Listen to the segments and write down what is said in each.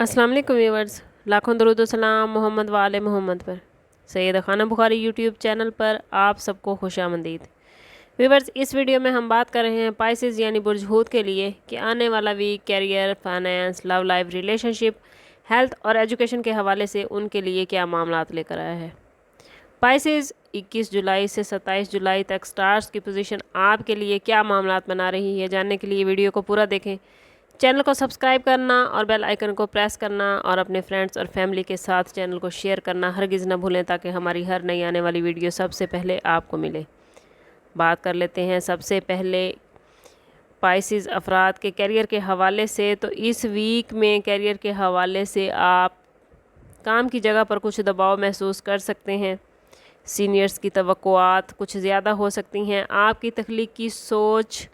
अस्सलाम वालेकुम व्यूअर्स, लाखों दरूद व सलाम मोहम्मद वाले मोहम्मद पर। सैयद खाना बुखारी यूट्यूब चैनल पर आप सबको खुशामदीद। व्यूअर्स, इस वीडियो में हम बात कर रहे हैं पाइसेस यानी बुर्ज हूत के लिए कि आने वाला week career, finance, love life, relationship, health और एजुकेशन के हवाले से उनके लिए क्या मामलात लेकर आया है। पाइसेस 21 जुलाई से 27 जुलाई तक स्टार्स की पोजीशन आपके लिए क्या मामलात बना रही है, जानने के लिए वीडियो को पूरा देखें। चैनल को सब्सक्राइब करना और बेल आइकन को प्रेस करना और अपने फ्रेंड्स और फैमिली के साथ चैनल को शेयर करना हरगिज़ न भूलें, ताकि हमारी हर नई आने वाली वीडियो सबसे पहले आपको मिले। बात कर लेते हैं सबसे पहले पाइसेस अफराद के कैरियर के हवाले से। तो इस वीक में कैरियर के हवाले से आप काम की जगह पर कुछ दबाव महसूस कर सकते हैं। सीनियर्स की तवक्कुआत कुछ ज़्यादा हो सकती हैं। आपकी तख्लीकी सोच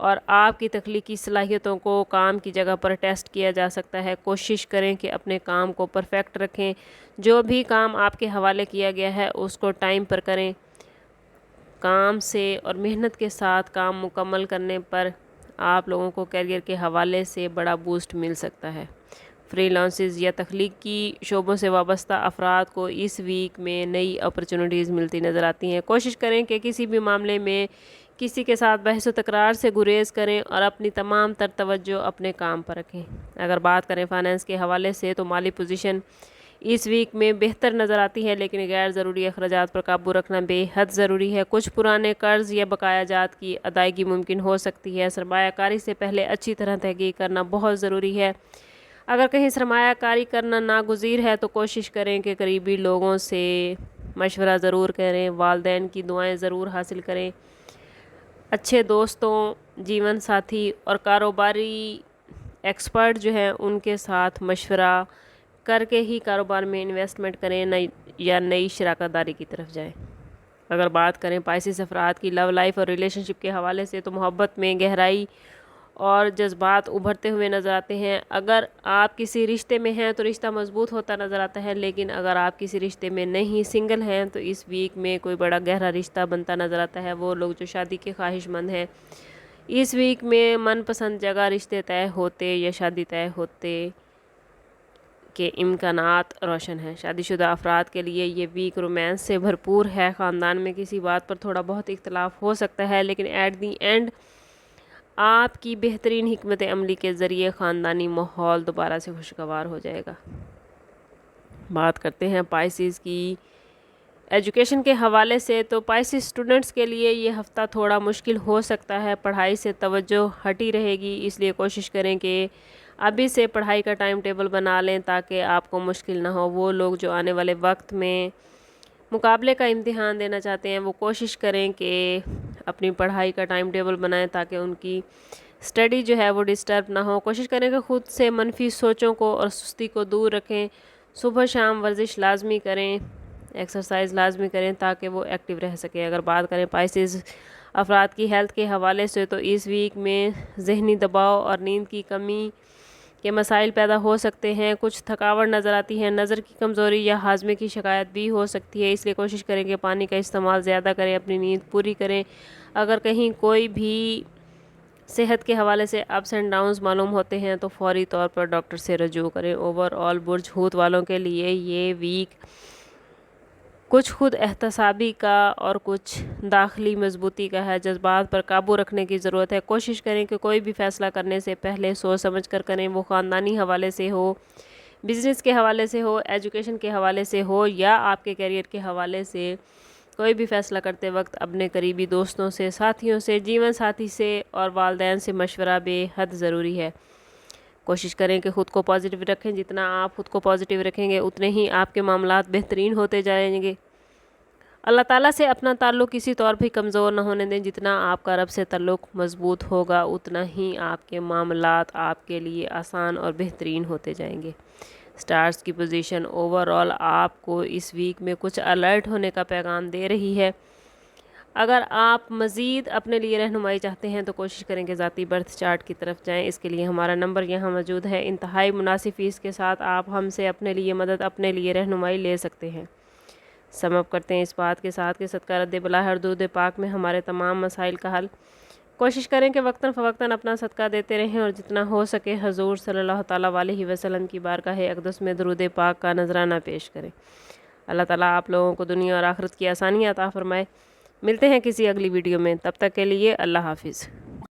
और आपकी तख्लीकी सलाहियतों को काम की जगह पर टेस्ट किया जा सकता है। कोशिश करें कि अपने काम को परफेक्ट रखें। जो भी काम आपके हवाले किया गया है उसको टाइम पर करें। काम से और मेहनत के साथ काम मुकम्मल करने पर आप लोगों को कैरियर के हवाले से बड़ा बूस्ट मिल सकता है। फ्रीलांसेस या तख्लीकी शोबों से वाबस्ता अफराद को इस वीक में नई अपॉर्चुनिटीज़ मिलती नज़र आती हैं। कोशिश करें कि किसी भी मामले में किसी के साथ बहस व तकरार से गुरेज करें और अपनी तमाम तर तवज्जो अपने काम पर रखें। अगर बात करें फाइनेंस के हवाले से, तो माली पोजीशन इस वीक में बेहतर नज़र आती है, लेकिन गैर ज़रूरी अखराजात पर काबू रखना बेहद ज़रूरी है। कुछ पुराने कर्ज या बकायाजात की अदायगी मुमकिन हो सकती है। सरमायाकारी से पहले अच्छी तरह तहकीक करना बहुत ज़रूरी है। अगर कहीं सरमायाकारी करना नागुज़ीर है तो कोशिश करें कि करीबी लोगों से मशवरा ज़रूर करें। वालिदैन की दुआएं ज़रूर हासिल करें। अच्छे दोस्तों, जीवन साथी और कारोबारी एक्सपर्ट जो हैं उनके साथ मशवरा करके ही कारोबार में इन्वेस्टमेंट करें, नई शराकतदारी की तरफ जाएं। अगर बात करें पाइसेस अफराद की लव लाइफ और रिलेशनशिप के हवाले से, तो मोहब्बत में गहराई और जज्बात उभरते हुए नज़र आते हैं। अगर आप किसी रिश्ते में हैं तो रिश्ता मजबूत होता नज़र आता है, लेकिन अगर आप किसी रिश्ते में नहीं, सिंगल हैं, तो इस वीक में कोई बड़ा गहरा रिश्ता बनता नज़र आता है। वो लोग जो शादी के ख्वाहिशमंद हैं, इस वीक में मनपसंद जगह रिश्ते तय होते या शादी तय होते के इम्कानात रोशन हैं। शादीशुदा अफराद के लिए ये वीक रोमांस से भरपूर है। ख़ानदान में किसी बात पर थोड़ा बहुत इख्तलाफ हो सकता है, लेकिन एट दी एंड आपकी बेहतरीन हिकमत अमली के ज़रिए ख़ानदानी माहौल दोबारा से खुशगवार हो जाएगा। बात करते हैं पाइसेस की एजुकेशन के हवाले से। तो पाइसेस स्टूडेंट्स के लिए ये हफ़्ता थोड़ा मुश्किल हो सकता है। पढ़ाई से तवज्जो हटी रहेगी, इसलिए कोशिश करें कि अभी से पढ़ाई का टाइम टेबल बना लें ताकि आपको मुश्किल ना हो। वो लोग जो आने वाले वक्त में मुकाबले का इम्तिहान देना चाहते हैं, वो कोशिश करें कि अपनी पढ़ाई का टाइम टेबल बनाएं ताकि उनकी स्टडी जो है वो डिस्टर्ब ना हो। कोशिश करें कि ख़ुद से मनफी सोचों को और सुस्ती को दूर रखें। सुबह शाम वर्जिश लाजमी करें, एक्सरसाइज लाजमी करें ताकि वो एक्टिव रह सकें। अगर बात करें पाइसेस अफराद की हेल्थ के हवाले से, तो इस वीक में जहनी दबाव और नींद की कमी के मसाइल पैदा हो सकते हैं। कुछ थकावट नज़र आती है। नज़र की कमज़ोरी या हाजमे की शिकायत भी हो सकती है, इसलिए कोशिश करें कि पानी का इस्तेमाल ज़्यादा करें, अपनी नींद पूरी करें। अगर कहीं कोई भी सेहत के हवाले से अप्स एंड डाउन्स मालूम होते हैं तो फौरी तौर पर डॉक्टर से रजू करें। ओवरऑल बुर्ज हूत वालों के लिए ये वीक कुछ खुद एहतसाबी का और कुछ दाखिली मजबूती का है। जज्बात पर काबू रखने की ज़रूरत है। कोशिश करें कि कोई भी फ़ैसला करने से पहले सोच समझ कर करें। वो ख़ानदानी हवाले से हो, बिज़नेस के हवाले से हो, एजुकेशन के हवाले से हो या आपके कैरियर के हवाले से। कोई भी फ़ैसला करते वक्त अपने करीबी दोस्तों से, साथियों से, जीवन साथी से और वालिदैन से मशवरा बेहद ज़रूरी है। कोशिश करें कि ख़ुद को पॉजिटिव रखें। जितना आप ख़ुद को पॉजिटिव रखेंगे उतने ही आपके मामलात बेहतरीन होते जाएंगे। अल्लाह ताला से अपना ताल्लुक़ किसी तौर भी कमज़ोर न होने दें। जितना आपका रब से ताल्लुक़ मज़बूत होगा उतना ही आपके मामलात आपके लिए आसान और बेहतरीन होते जाएंगे। स्टार्स की पोजीशन ओवरऑल आपको इस वीक में कुछ अलर्ट होने का पैगाम दे रही है। अगर आप मज़ीद अपने लिए रहनुमाई चाहते हैं तो कोशिश करें कि ज़ाती बर्थ चार्ट की तरफ जाएं। इसके लिए हमारा नंबर यहाँ मौजूद है। इंतहाई मुनासिब फ़ीस के साथ आप हमसे अपने लिए मदद, अपने लिए रहनुमाई ले सकते हैं। समअप करते हैं इस बात के साथ कि सदका रद्द बला हरदूद पाक में हमारे तमाम मसाइल का हल کوشش کریں کہ وقتاً فوقتاً اپنا صدقہ دیتے رہیں اور جتنا ہو سکے حضور صلی اللہ تعالیٰ علیہ وسلم کی بارگاہ اقدس میں درود پاک کا نذرانہ پیش کریں۔ اللہ تعالیٰ آپ لوگوں کو دنیا اور آخرت کی آسانیاں عطا فرمائے۔ ملتے ہیں کسی اگلی ویڈیو میں، تب تک کے لیے اللہ حافظ۔